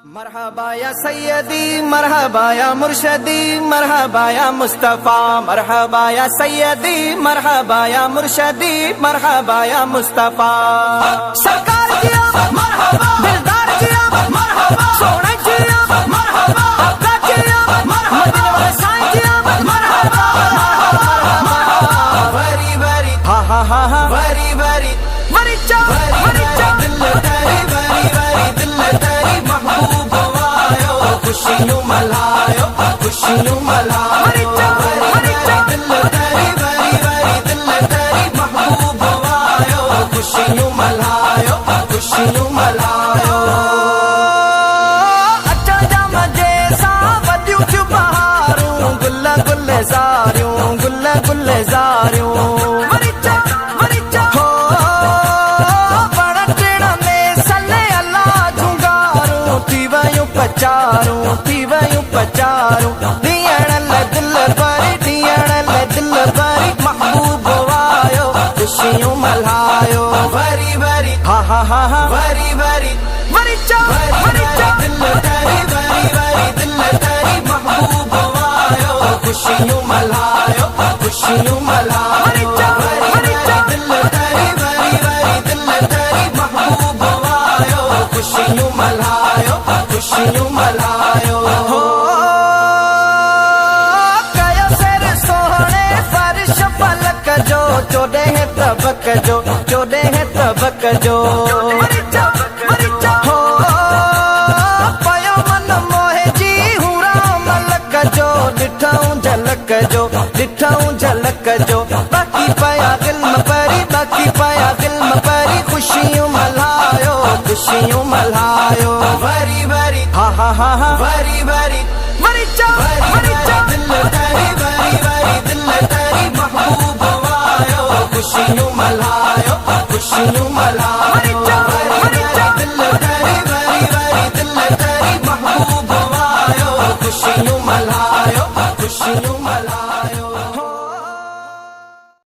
मरहबा या सैयदी मरहबा या मुर्शदी मरहबा या मुस्तफा मरहबा या सैयदी मरहबा या मुर्शदी मरहबा या मुस्तफा सरकार जी मरहबा दिलदार जी मरहबा सोने जी मरहबा आका जी मरहबा साईं जी मरहबा वरी वरी हा हा हा हा वरी वरी वरी चा दिल तेरी वरी वरी दिल तेरी महबूब आयो खुशियों मलायो खुशियों मलायो दिल तेरी वरी वरी दिल तेरी महबूब आयो खुशियों मलायो खुशियों मलायो अच्छा जम जैसा वदियूं थियूं बहारूं गुल गुल ज़ारियूं गुल गुल ज़ारियूं पचारूं दियण ले दिल भरी महबूब आयो खुशियों मल्हायो वरी वरी हा हा हा हा वरी वरी वरी चा दिल तेरी वरी वरी दिल तेरी महबूब आयो खुशियों मल्हायो खुशियों मल्हायो दिल तेरी वरी वरी दिल तेरी महबूब आयो खुशियों मल्हायो खुशियों मल्हायो चोॾे तबक जो हो पयो मन मोहे जी हूरा मलक जो ॾिठऊं झलक जो बाक़ी पया दिल में परी खुशियूं मल्हायो वरी वरी हा हा हा हा वरी वरी वरी चा दिल तेरी वरी वरी दिल तेरी महबूब आयो खुशियों मल्हायो खुशियों मल्हायो दिल तेरी वरी वरी दिल तेरी महबूब आयो खुशियों मल्हायो खुशियों मल्हायो।